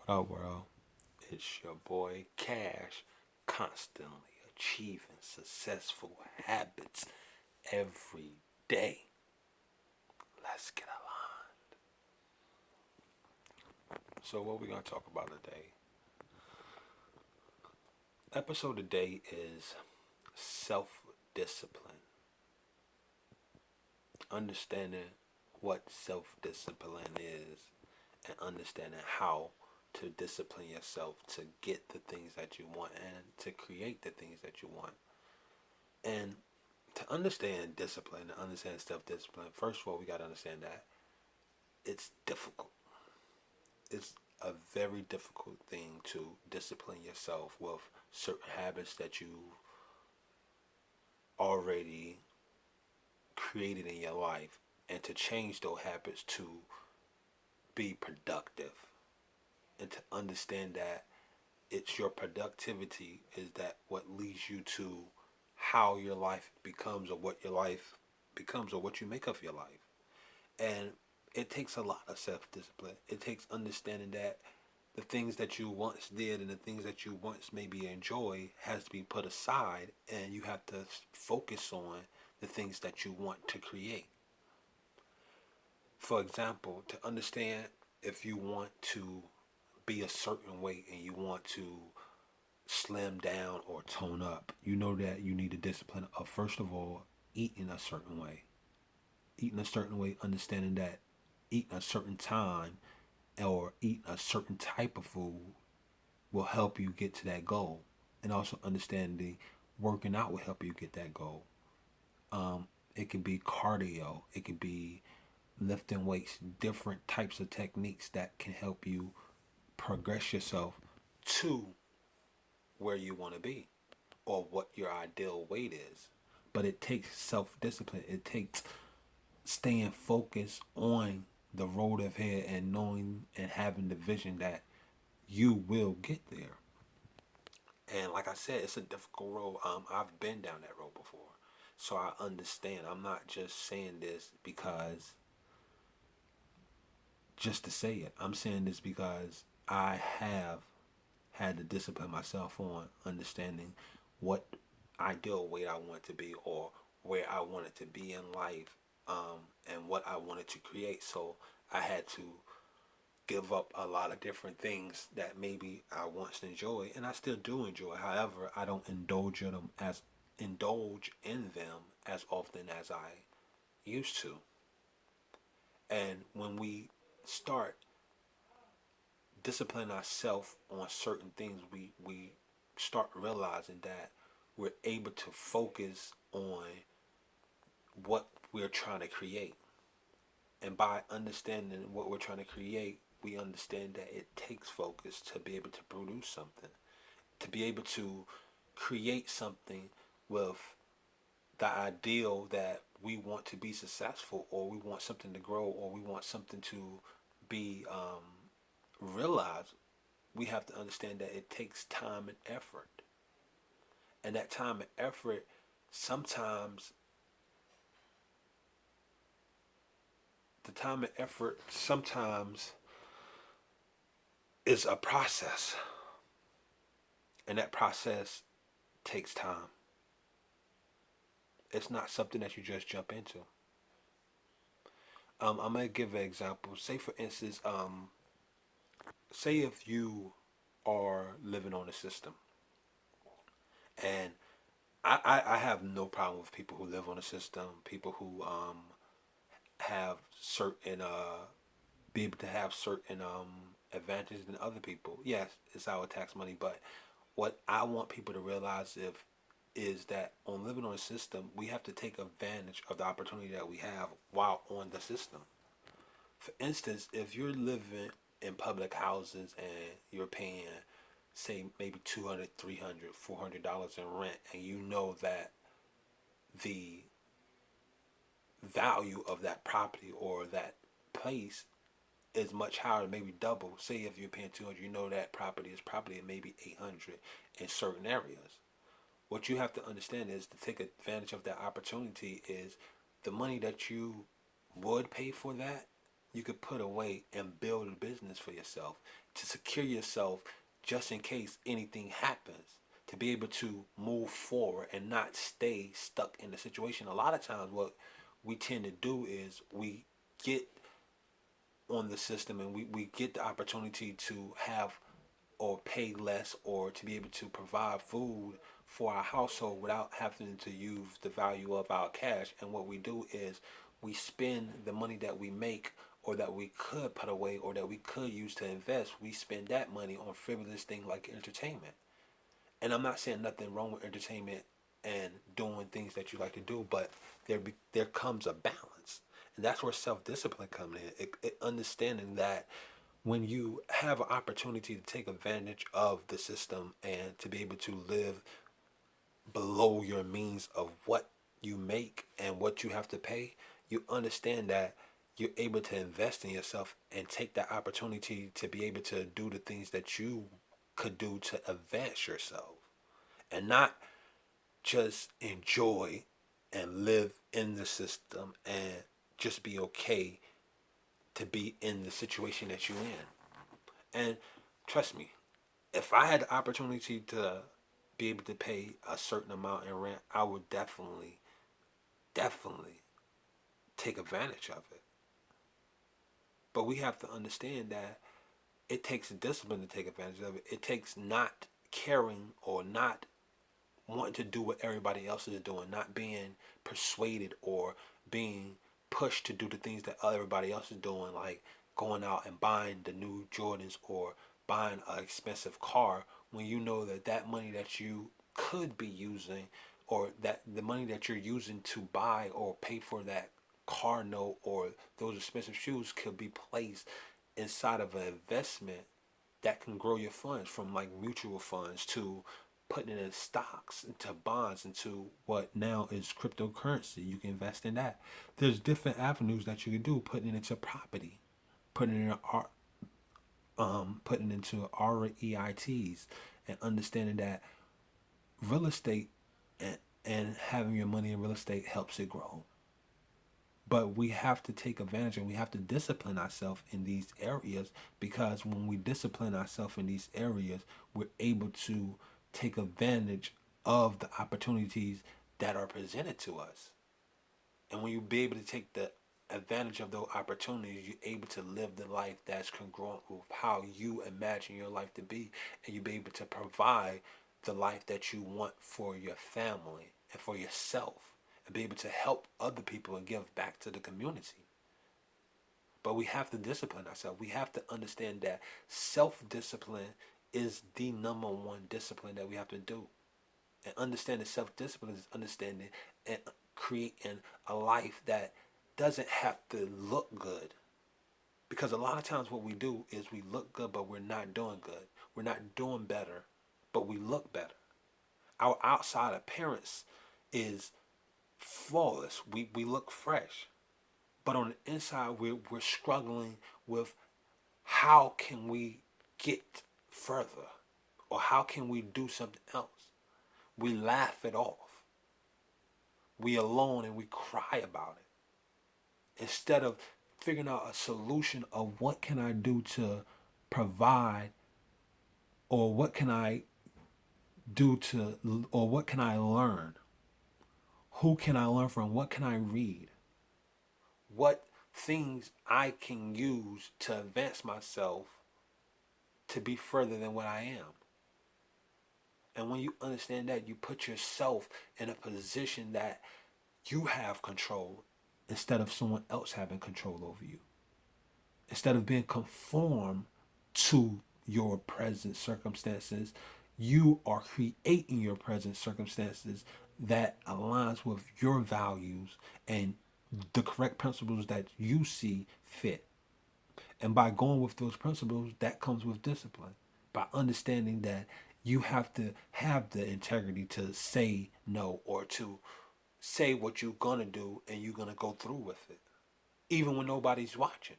What up, world? It's your boy Cash, constantly achieving successful habits every day. Let's get aligned. So, what we're going to talk about today? Episode today is self discipline. Understanding what self discipline is and understanding how to discipline yourself to get the things that you want and to create the things that you want. And to understand discipline, to understand self discipline, first of all, we got to understand that it's difficult. It's a very difficult thing to discipline yourself with certain habits that you already created in your life and to change those habits to be productive and to understand that it's your productivity is that what leads you to how your life becomes or what your life becomes or what you make of your life. And it takes a lot of self discipline. It takes understanding that the things that you once did and the things that you once maybe enjoy has to be put aside and you have to focus on the things that you want to create. For example, to understand if you want to be a certain weight and you want to slim down or tone up, you know that you need a discipline of first of all eating a certain way. Eating a certain way, understanding that eating a certain time or eating a certain type of food will help you get to that goal. And also understanding working out will help you get that goal. It could be cardio, it could be lifting weights, different types of techniques that can help you progress yourself to where you want to be or what your ideal weight is. But it takes self discipline. It takes staying focused on the road ahead and knowing and having the vision that you will get there. And like I said, it's a difficult road. I've been down that road before. So I understand. I'm not just saying this because just to say it. I'm saying this because I have had to discipline myself on understanding what ideal weight I want to be or where I wanted to be in life and what I wanted to create. So I had to give up a lot of different things that maybe I once enjoyed and I still do enjoy. However, I don't indulge in them as often as I used to. And when we start disciplining ourselves on certain things, we start realizing that we're able to focus on what we're trying to create. And by understanding what we're trying to create, we understand that it takes focus to be able to produce something, to be able to create something with the ideal that we want to be successful or we want something to grow or we want something to be realized. We have to understand that it takes time and effort. And that time and effort sometimes the time and effort sometimes is a process. And that process takes time. It's not something that you just jump into. I'm gonna give an example. Say for instance, say if you are living on a system, and I have no problem with people who live on a system, people who have certain be able to have certain advantages than other people. Yes, it's our tax money, but what I want people to realize if is that on living on a system, we have to take advantage of the opportunity that we have while on the system. For instance, if you're living in public houses and you're paying, say, maybe 200, 300, $400 in rent, and you know that the value of that property or that place is much higher, maybe double. Say if you're paying 200, you know that property is probably maybe 800 in certain areas. What you have to understand is to take advantage of that opportunity is the money that you would pay for that you could put away and build a business for yourself to secure yourself just in case anything happens, to be able to move forward and not stay stuck in the situation. A lot of times, what we tend to do is we get on the system and we get the opportunity to have or pay less or to be able to provide food for our household without having to use the value of our cash. And what we do is we spend the money that we make or that we could put away or that we could use to invest, we spend that money on frivolous things like entertainment. And I'm not saying nothing wrong with entertainment and doing things that you like to do, but there comes a balance, and that's where self discipline comes in. Understanding that when you have an opportunity to take advantage of the system and to be able to live below your means of what you make and what you have to pay, you understand that you're able to invest in yourself and take that opportunity to be able to do the things that you could do to advance yourself and not just enjoy and live in the system and just be okay to be in the situation that you're in. And trust me, if I had the opportunity to be able to pay a certain amount in rent, I would definitely take advantage of it. But we have to understand that it takes discipline to take advantage of it. It takes not caring or not wanting to do what everybody else is doing, not being persuaded or being pushed to do the things that everybody else is doing, like going out and buying the new Jordans or buying an expensive car when you know that that money that you could be using or that the money that you're using to buy or pay for that car note or those expensive shoes could be placed inside of an investment that can grow your funds from like mutual funds to putting it in stocks, into bonds, into what now is cryptocurrency. You can invest in that. There's different avenues that you can do, putting it into property, putting it in putting it into REITs and understanding that real estate and having your money in real estate helps it grow. But we have to take advantage and we have to discipline ourselves in these areas because when we discipline ourselves in these areas, we're able to take advantage of the opportunities that are presented to us. And when you be able to take the advantage of those opportunities, you're able to live the life that's congruent with how you imagine your life to be. And you'll be able to provide the life that you want for your family and for yourself and be able to help other people and give back to the community. But we have to discipline ourselves. We have to understand that self-discipline is the number one discipline that we have to do. And understanding self-discipline is understanding and creating a life that doesn't have to look good. Because a lot of times what we do is we look good, but we're not doing good. We're not doing better, but we look better. Our outside appearance is flawless. We look fresh. But on the inside, we're struggling with how can we get further? Or how can we do something else? We laugh it off. We alone and we cry about it. Instead of figuring out a solution of what can I do to provide or what can I do to or what can I learn? Who can I learn from? What can I read? What things I can use to advance myself to be further than what I am. And when you understand that, you put yourself in a position that you have control instead of someone else having control over you. Instead of being conformed to your present circumstances, you are creating your present circumstances that aligns with your values and the correct principles that you see fit. And by going with those principles, that comes with discipline. By understanding that you have to have the integrity to say no or to say what you're going to do and you're going to go through with it, even when nobody's watching.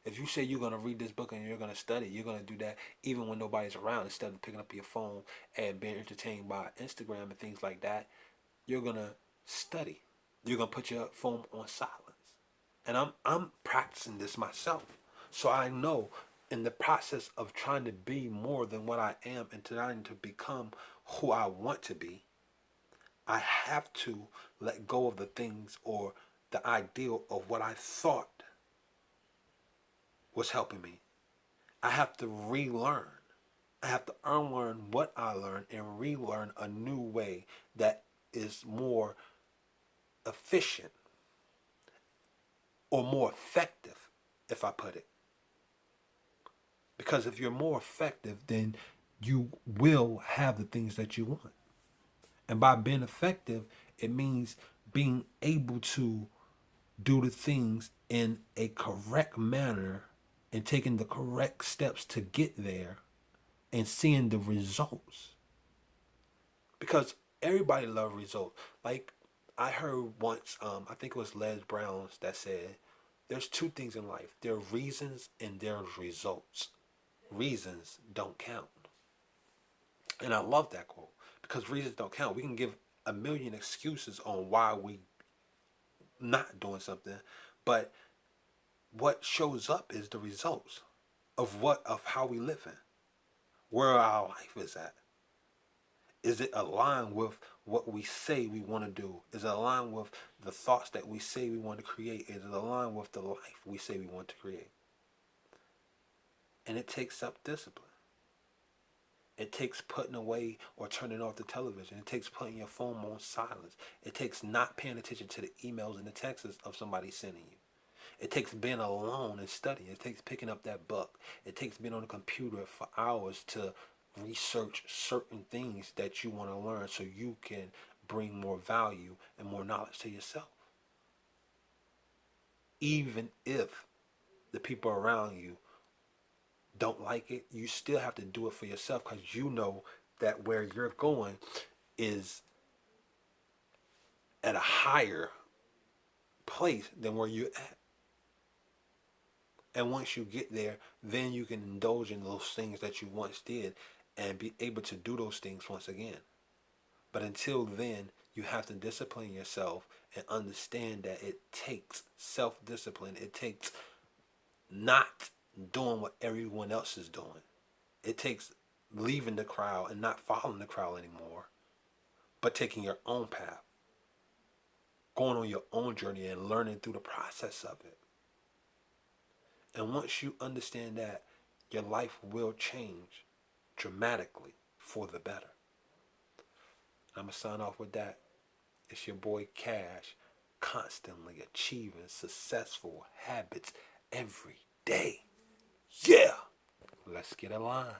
If you say you're going to read this book and you're going to study, you're going to do that even when nobody's around instead of picking up your phone and being entertained by Instagram and things like that. You're going to study. You're going to put your phone on silence. And I'm practicing this myself. So I know in the process of trying to be more than what I am and trying to become who I want to be, I have to let go of the things or the ideal of what I thought was helping me. I have to relearn. I have to unlearn what I learned and relearn a new way that is more efficient or more effective, if I put it. Because if you're more effective, then you will have the things that you want. And by being effective, it means being able to do the things in a correct manner and taking the correct steps to get there and seeing the results. Because everybody loves results. Like I heard once, I think it was Les Brown's that said, there's two things in life. There are reasons and there's results. Reasons don't count. And I love that quote because reasons don't count. We can give a million excuses on why we not doing something, but what shows up is the results of how we live in, where our life is at. Is it aligned with what we say we want to do? Is it aligned with the thoughts that we say we want to create? Is it aligned with the life we say we want to create? And it takes self-discipline. It takes putting away or turning off the television. It takes putting your phone on silence. It takes not paying attention to the emails and the texts of somebody sending you. It takes being alone and studying. It takes picking up that book. It takes being on the computer for hours to research certain things that you want to learn so you can bring more value and more knowledge to yourself. Even if the people around you don't like it, you still have to do it for yourself because you know that where you're going is at a higher place than where you're at. And once you get there, then you can indulge in those things that you once did and be able to do those things once again. But until then, you have to discipline yourself and understand that it takes self-discipline. It takes not doing what everyone else is doing. It takes leaving the crowd and not following the crowd anymore, but taking your own path, going on your own journey and learning through the process of it. And once you understand that, your life will change dramatically for the better. I'm going to sign off with that. It's your boy Cash, constantly achieving successful habits every day. Yeah! Let's get aligned.